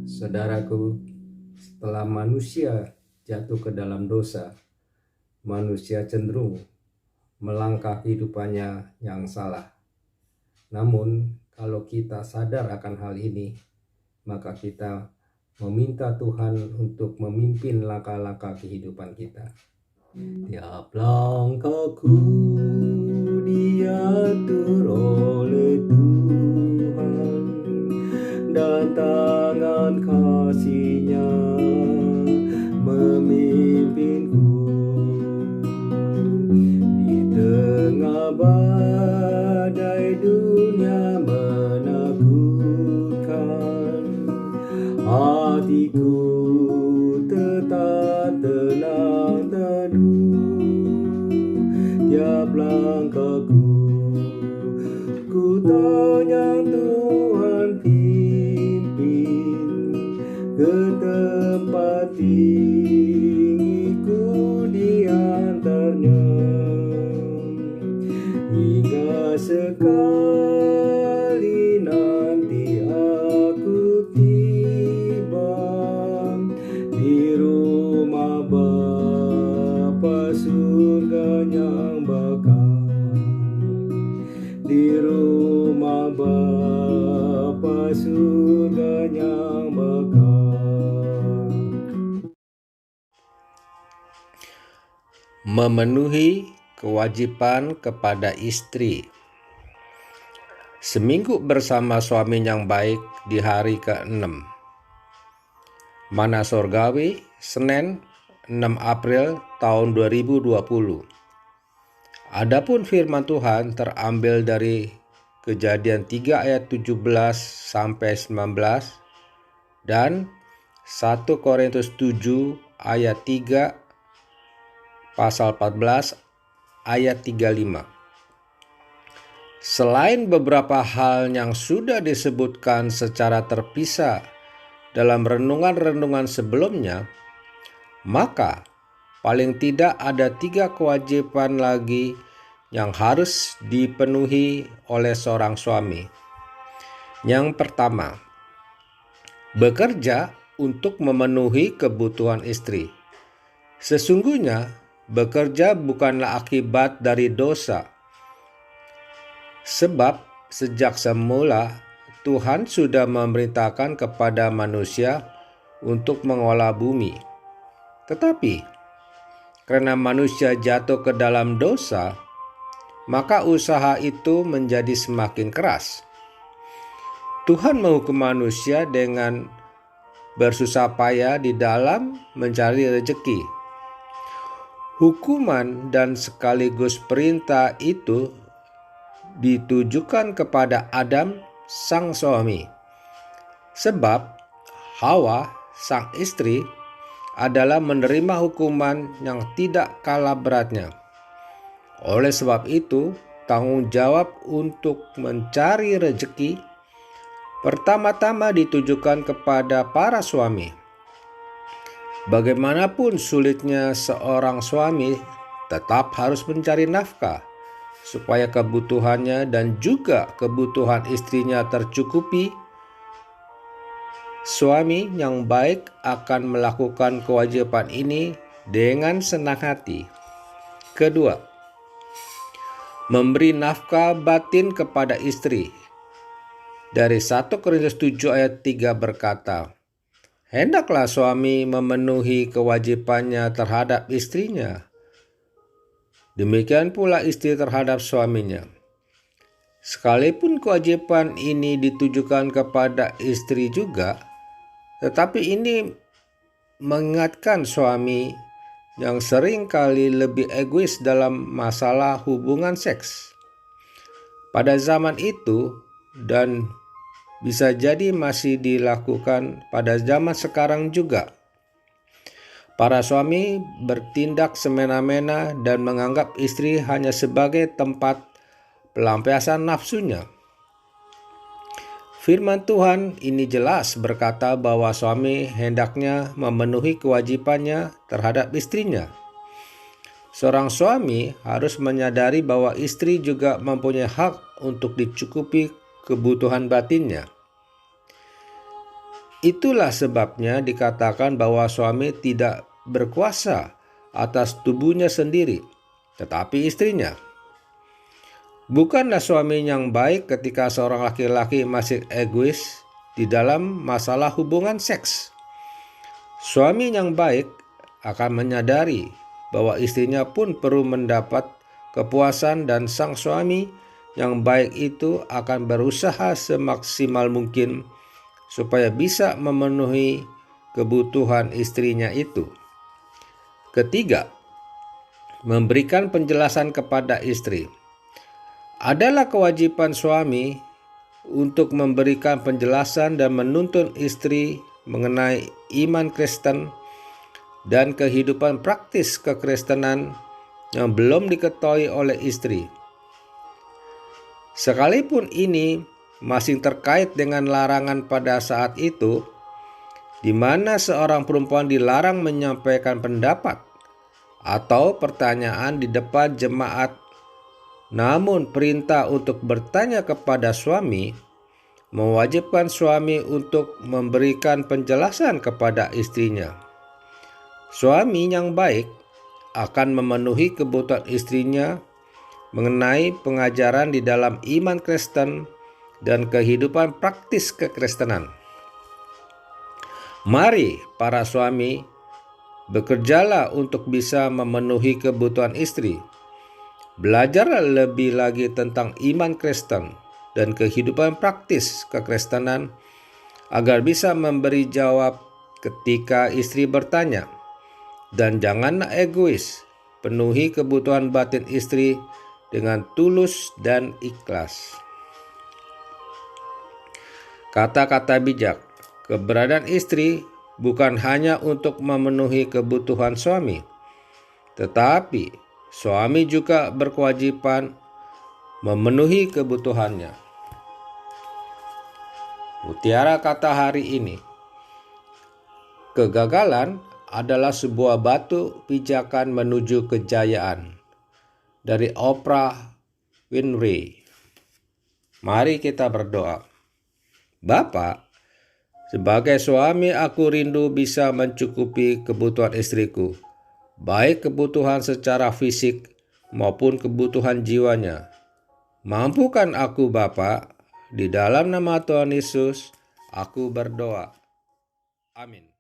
Saudaraku, setelah manusia jatuh ke dalam dosa, manusia cenderung melangkah kehidupannya yang salah. Namun, kalau kita sadar akan hal ini, maka kita meminta Tuhan untuk memimpin langkah-langkah kehidupan kita. Tiap langkahku diatur oleh Tuhan, dan tangan kasih-Nya memimpinku. Di tengah badai dunia menakutkan, hatiku tetap tenang teduh. Tiap langkahku ku tanya Tuhan pimpin ke tempat tinggi-Ku diantarnya, hingga sekali nanti aku tiba di rumah Bapa surga yang bakal, di rumah Bapa surga yang bakal. Memenuhi kewajiban kepada istri. Seminggu bersama suami yang baik di hari ke-6. Mana Sorgawi, Senin 6 April tahun 2020. Adapun firman Tuhan terambil dari Kejadian 3 ayat 17 sampai 19 dan 1 Korintus 7 ayat 3 pasal 14 ayat 35. Selain beberapa hal yang sudah disebutkan secara terpisah dalam renungan-renungan sebelumnya, maka paling tidak ada 3 kewajiban lagi yang harus dipenuhi oleh seorang suami. Yang pertama, bekerja untuk memenuhi kebutuhan istri. Sesungguhnya, bekerja bukanlah akibat dari dosa. Sebab sejak semula Tuhan sudah memerintahkan kepada manusia untuk mengolah bumi. Tetapi karena manusia jatuh ke dalam dosa, maka usaha itu menjadi semakin keras. Tuhan menghukum manusia dengan bersusah payah di dalam mencari rezeki. Hukuman dan sekaligus perintah itu ditujukan kepada Adam, sang suami. Sebab Hawa, sang istri, adalah menerima hukuman yang tidak kalah beratnya. Oleh sebab itu, tanggung jawab untuk mencari rezeki pertama-tama ditujukan kepada para suami. Bagaimanapun sulitnya seorang suami tetap harus mencari nafkah supaya kebutuhannya dan juga kebutuhan istrinya tercukupi. Suami yang baik akan melakukan kewajiban ini dengan senang hati. Kedua, memberi nafkah batin kepada istri. Dari 1 Korintus 7 ayat 3 berkata, hendaklah suami memenuhi kewajibannya terhadap istrinya. Demikian pula istri terhadap suaminya. Sekalipun kewajiban ini ditujukan kepada istri juga, tetapi ini mengingatkan suami yang sering kali lebih egois dalam masalah hubungan seks. Pada zaman itu, dan bisa jadi masih dilakukan pada zaman sekarang juga, para suami bertindak semena-mena dan menganggap istri hanya sebagai tempat pelampiasan nafsunya. Firman Tuhan ini jelas berkata bahwa suami hendaknya memenuhi kewajibannya terhadap istrinya. Seorang suami harus menyadari bahwa istri juga mempunyai hak untuk dicukupi kebutuhan batinnya. Itulah sebabnya dikatakan bahwa suami tidak berkuasa atas tubuhnya sendiri, tetapi istrinya. Bukanlah suami yang baik ketika seorang laki-laki masih egois di dalam masalah hubungan seks. Suami yang baik akan menyadari bahwa istrinya pun perlu mendapat kepuasan, dan sang suami yang baik itu akan berusaha semaksimal mungkin supaya bisa memenuhi kebutuhan istrinya itu. Ketiga, memberikan penjelasan kepada istri. Adalah kewajiban suami untuk memberikan penjelasan dan menuntun istri mengenai iman Kristen dan kehidupan praktis kekristenan yang belum diketahui oleh istri. Sekalipun ini masih terkait dengan larangan pada saat itu, di mana seorang perempuan dilarang menyampaikan pendapat atau pertanyaan di depan jemaat, namun perintah untuk bertanya kepada suami mewajibkan suami untuk memberikan penjelasan kepada istrinya. Suami yang baik akan memenuhi kebutuhan istrinya mengenai pengajaran di dalam iman Kristen dan kehidupan praktis kekristenan. Mari para suami, bekerjalah untuk bisa memenuhi kebutuhan istri. Belajarlah lebih lagi tentang iman Kristen dan kehidupan praktis kekristenan agar bisa memberi jawab ketika istri bertanya. Dan janganlah egois, penuhi kebutuhan batin istri dengan tulus dan ikhlas. Kata-kata bijak. Keberadaan istri bukan hanya untuk memenuhi kebutuhan suami, tetapi suami juga berkewajiban memenuhi kebutuhannya. Mutiara kata hari ini. Kegagalan adalah sebuah batu pijakan menuju kejayaan. Dari Oprah Winfrey. Mari kita berdoa. Bapa, sebagai suami aku rindu bisa mencukupi kebutuhan istriku, baik kebutuhan secara fisik maupun kebutuhan jiwanya. Mampukan aku Bapa, di dalam nama Tuhan Yesus aku berdoa. Amin.